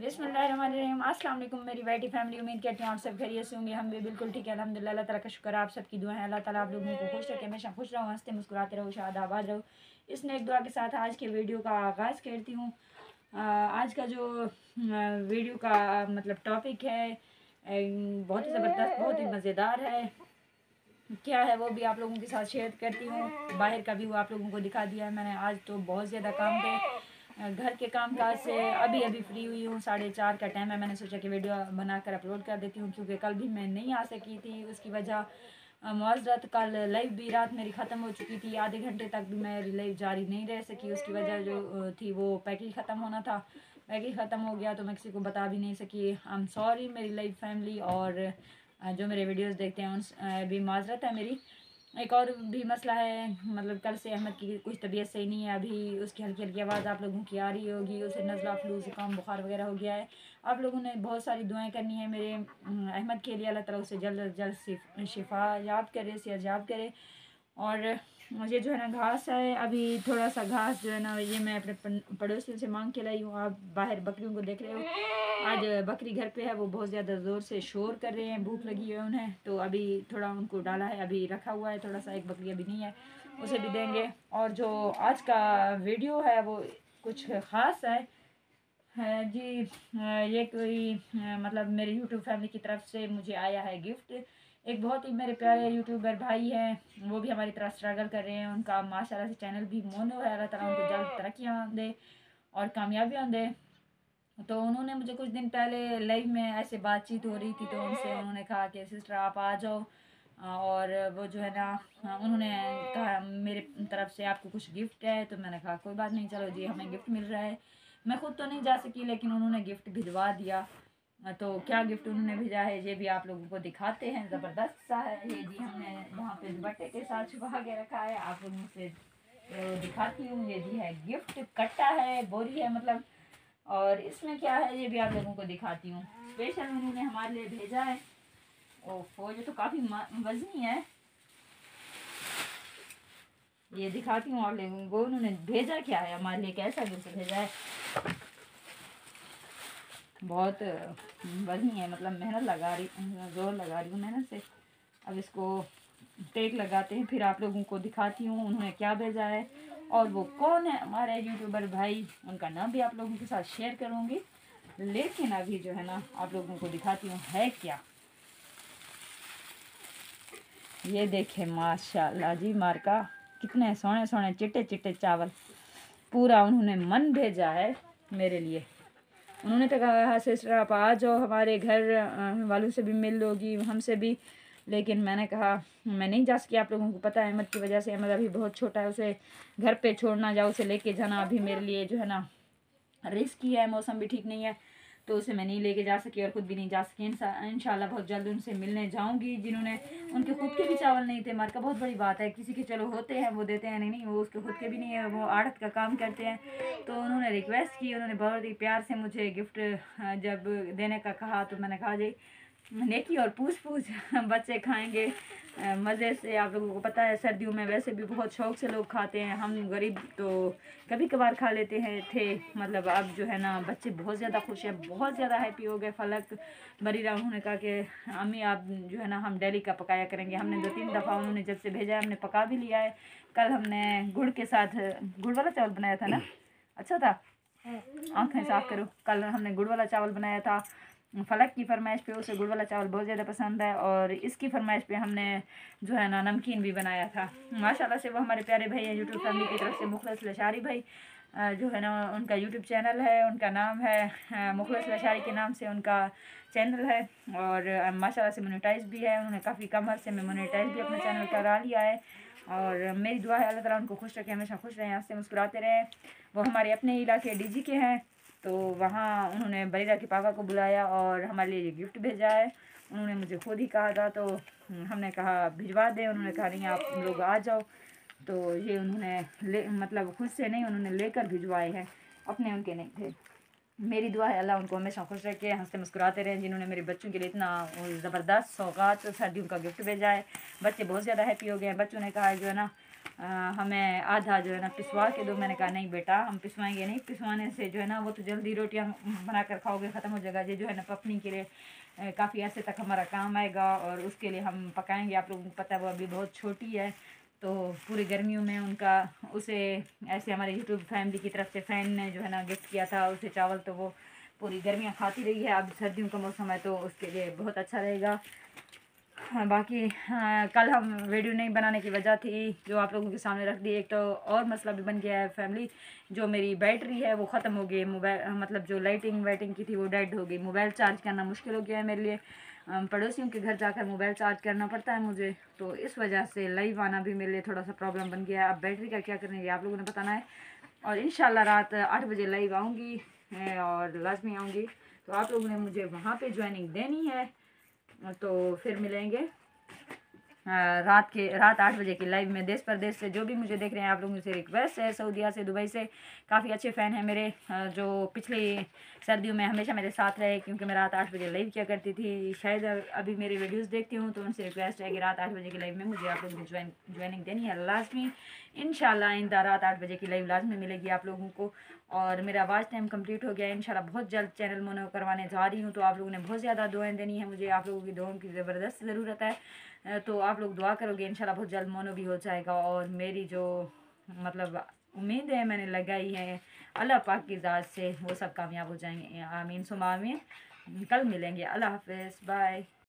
बिस्मिल्लाहिर्रहमानिर्रहीम। अस्सलाम वालेकुम मेरी बैठी फैमिली, उम्मीद करती हूँ आप सब खैरियत से होंगे। हम भी बिल्कुल ठीक है अल्हम्दुलिल्लाह। अल्लाह ताला का शुक्र है, आप सबकी दुआ है। अल्लाह ताला आप लोगों को खुश रखे, हमेशा खुश रहो, हंसते मुस्कुराते रहो, शाद आबाद रहो। इस नेक दुआ के साथ आज के वीडियो का आगाज़ करती हूँ। आज का जो वीडियो का मतलब टॉपिक है बहुत ही ज़बरदस्त, बहुत ही मज़ेदार है। क्या है वो भी आप लोगों के साथ शेयर करती हूँ। बाहर का व्यू आप लोगों को दिखा दिया है मैंने। आज तो बहुत ज़्यादा काम थे, घर के काम काज से अभी अभी फ्री हुई हूँ। 4:30 का टाइम है। मैंने सोचा कि वीडियो बनाकर अपलोड कर देती हूँ, क्योंकि कल भी मैं नहीं आ सकी थी। उसकी वजह मुआज़रत, कल लाइव भी रात मेरी ख़त्म हो चुकी थी। आधे घंटे तक भी मेरी लाइव जारी नहीं रह सकी। उसकी वजह जो थी वो पैकेज ख़त्म होना था। पैकेज ख़त्म हो गया तो मैं किसी को बता भी नहीं सकी। आई एम सॉरी मेरी लाइव फैमिली, और जो मेरे वीडियोस देखते हैं उन भी माजरत है मेरी। एक और भी मसला है, मतलब कल से अहमद की कुछ तबीयत सही नहीं है। अभी उसकी हल्की हल्की आवाज़ आप लोगों की आ रही होगी। उसे नज़ला, फ्लू, ज़ुकाम, बुखार वगैरह हो गया है। आप लोगों ने बहुत सारी दुआएं करनी है मेरे अहमद के लिए। अल्लाह ताला उसे जल्द अज जल्द शिफा याब करे, सेहत याब करे। और मुझे जो है ना घास है, अभी थोड़ा सा घास जो है ना ये मैं अपने पड़ोसियों से मांग के लाई हूँ। आप बाहर बकरियों को देख रहे हो। आज बकरी घर पे है, वो बहुत ज़्यादा ज़ोर से शोर कर रहे हैं, भूख लगी है उन्हें। तो अभी थोड़ा उनको डाला है, अभी रखा हुआ है थोड़ा सा। एक बकरी अभी नहीं है, उसे भी देंगे। और जो आज का वीडियो है वो कुछ ख़ास है जी। ये कोई मतलब मेरे यूट्यूब फैमिली की तरफ से मुझे आया है गिफ्ट। एक बहुत ही मेरे प्यारे यूट्यूबर भाई हैं, वो भी हमारी तरह स्ट्रगल कर रहे हैं। उनका माशाल्लाह से चैनल भी मोनो है। अल्लाह ताला उनको जल्द तरक्कियाँ दे और कामयाबियाँ दे। तो उन्होंने मुझे कुछ दिन पहले लाइव में ऐसे बातचीत हो रही थी, तो उनसे उन्होंने कहा कि सिस्टर आप आ जाओ। और वो जो है ना उन्होंने कहा मेरे तरफ से आपको कुछ गिफ्ट है। तो मैंने कहा कोई बात नहीं, चलो जी हमें गिफ्ट मिल रहा है। मैं खुद तो नहीं जा सकी, लेकिन उन्होंने गिफ्ट भिजवा दिया। तो क्या गिफ्ट उन्होंने भेजा है ये भी आप लोगों को दिखाते हैं। ज़बरदस्त सा है ये जी। हमने वहाँ पे दुपट्टे के साथ छुपा के रखा है, आप लोगों से दिखाती हूँ। ये जी है गिफ्ट, कट्टा है, बोरी है मतलब। और इसमें क्या है ये भी आप लोगों को दिखाती हूँ। स्पेशल उन्होंने हमारे लिए भेजा है। ओफो, ये तो काफ़ी वजनी है। ये दिखाती हूँ आप लोगों को उन्होंने भेजा क्या है हमारे लिए, कैसा गिफ्ट भेजा है। बहुत वजनी है, मतलब मेहनत लगा रही, जोर लगा रही हूँ मेहनत से। अब इसको टेक लगाते हैं, फिर आप लोगों को दिखाती हूँ उन्होंने क्या भेजा है और वो कौन है हमारे यूट्यूबर भाई। उनका नाम भी आप लोगों के साथ शेयर करूँगी, लेकिन अभी जो है ना आप लोगों को दिखाती हूँ है क्या। ये देखे माशाल्लाह जी, मार्का कितने सोने सोने चिट्टे चिट्टे चावल। पूरा उन्होंने मन भेजा है मेरे लिए। उन्होंने तो कहा सिस्टर आप आ जाओ, हमारे घर वालों से भी मिल लोगी, हमसे भी। लेकिन मैंने कहा मैं नहीं जा सकी। आप लोगों को पता है अहमद की वजह से, अहमद अभी बहुत छोटा है, उसे घर पे छोड़ना या उसे लेके जाना अभी मेरे लिए जो है ना रिस्की है। मौसम भी ठीक नहीं है, तो उसे मैं नहीं लेके जा सकी और ख़ुद भी नहीं जा सकी। इंशाल्लाह बहुत जल्द उनसे मिलने जाऊंगी। जिन्होंने, उनके खुद के भी चावल नहीं थे। मार्का बहुत बड़ी बात है, किसी के चलो होते हैं वो देते हैं, नहीं वो उसके खुद के भी नहीं है, वो आड़त का काम करते हैं। तो उन्होंने रिक्वेस्ट की, उन्होंने बहुत ही प्यार से मुझे गिफ्ट जब देने का कहा, तो मैंने कहा जी नेकी और पूछ पूछ बच्चे खाएंगे मज़े से। आप लोगों को पता है सर्दियों में वैसे भी बहुत शौक़ से लोग खाते हैं, हम गरीब तो कभी कभार खा लेते हैं थे। मतलब अब जो है ना बच्चे बहुत ज़्यादा खुश हैं, बहुत ज़्यादा हैप्पी हो गए। फलक बरीरा उन्होंने कहा कि अम्मी आप जो है ना हम डेली का पकाया करेंगे। हमने 2-3 दफ़ा उन्होंने जब से भेजा है हमने पका भी लिया है। कल हमने गुड़ के साथ गुड़ वाला चावल बनाया था ना, अच्छा था, आँखें साफ़ करो। कल हमने गुड़ वाला चावल बनाया था। फलक की फरमाइश पे उसे गुड़ वाला चावल बहुत ज़्यादा पसंद है, और इसकी फरमाइश पे हमने जो है ना नमकीन भी बनाया था। माशाल्लाह से वो हमारे प्यारे भाई हैं यूट्यूब फैमिली की तरफ से, मुखलिस लशारी भाई जो है ना उनका यूट्यूब चैनल है, उनका नाम है मुखलिस लशारी के नाम से उनका चैनल है। और माशाल्लाह से मोनेटाइज भी है। उन्होंने काफ़ी कम अर्से में मोनेटाइज भी अपना चैनल करा लिया है। और मेरी दुआ है अल्लाह ताला उनको खुश रखे, हमेशा खुश रहें, हंसते मुस्कुराते रहें। वो हमारे अपने इलाके डीजी के हैं, तो वहाँ उन्होंने बरीरा के पापा को बुलाया और हमारे लिए ये गिफ्ट भेजा है। उन्होंने मुझे खुद ही कहा था, तो हमने कहा भिजवा दें। उन्होंने कहा नहीं आप लोग आ जाओ। तो ये उन्होंने मतलब खुद से नहीं, उन्होंने लेकर भिजवाए हैं, अपने उनके नहीं थे। मेरी दुआ है अल्लाह उनको हमेशा खुश रखे, हंसते मुस्कुराते रहें। जिन्होंने मेरे बच्चों के लिए इतना ज़बरदस्त सौगात सर्दियों का गिफ्ट भेजा है, बच्चे बहुत ज़्यादा हैप्पी हो गए हैं। बच्चों ने कहा है जो है ना हमें आधा जो है ना पिसवा के दो। मैंने कहा नहीं बेटा हम पिसवाएंगे नहीं, पिसवाने से जो है ना वो तो जल्दी रोटियां बनाकर खाओगे, ख़त्म हो जाएगा। ये जो है ना पकने के लिए काफ़ी अर्से तक हमारा काम आएगा और उसके लिए हम पकाएंगे। आप लोगों को पता है वो अभी बहुत छोटी है, तो पूरी गर्मियों में उनका उसे ऐसे हमारे यूट्यूब फैमिली की तरफ से फ़ैन ने जो है ना गिफ्ट किया था उसे चावल, तो वो पूरी गर्मियाँ खाती रही है। अब सर्दियों का मौसम है तो उसके लिए बहुत अच्छा रहेगा। हाँ बाकी हाँ, कल हम वीडियो नहीं बनाने की वजह थी जो आप लोगों के सामने रख दी। एक तो और मसला भी बन गया है फैमिली, जो मेरी बैटरी है वो ख़त्म हो गई। मोबाइल मतलब जो लाइटिंग वाइटिंग की थी वो डेड हो गई। मोबाइल चार्ज करना मुश्किल हो गया है मेरे लिए। पड़ोसियों के घर जाकर मोबाइल चार्ज करना पड़ता है मुझे, तो इस वजह से लाइव आना भी मेरे लिए थोड़ा सा प्रॉब्लम बन गया है। अब बैटरी का क्या करना है ये आप लोगों ने बताना है। और इंशाल्लाह रात 8 बजे लाइव आऊँगी और लाजमी आऊँगी, तो आप लोगों ने मुझे वहाँ पर ज्वाइनिंग देनी है। तो फिर मिलेंगे रात 8 बजे की लाइव में। देश परदेश से जो भी मुझे देख रहे हैं आप लोगों से रिक्वेस्ट है, सऊदीया से, दुबई से काफ़ी अच्छे फ़ैन हैं मेरे, जो पिछली सर्दियों में हमेशा मेरे साथ रहे, क्योंकि मैं रात 8 बजे लाइव किया करती थी। शायद अभी मेरी वीडियोस देखती हूँ, तो उनसे रिक्वेस्ट है कि रात 8 बजे की लाइव में मुझे आप लोगों की ज्वाइनिंग देनी है लाजमी। इंशाल्लाह आइंदा रात 8 बजे की लाइव लाजमी मिलेगी आप लोगों को। और मेरा वॉच टाइम कंप्लीट हो गया है, इंशाल्लाह बहुत जल्द चैनल मोनो करवाने जा रही हूँ। तो आप लोगों ने बहुत ज़्यादा दुआएं देनी है मुझे, आप लोगों की दुआओं की ज़बरदस्त ज़रूरत है। तो आप लोग दुआ करोगे इंशाल्लाह बहुत जल्द मोनो भी हो जाएगा। और मेरी जो मतलब उम्मीद है मैंने लगाई है अल्लाह पाक की ज़ात से, वो सब कामयाब हो जाएंगे। आमीन सुमा आमीन। कल मिलेंगे। अल्लाह हाफिज़, बाय।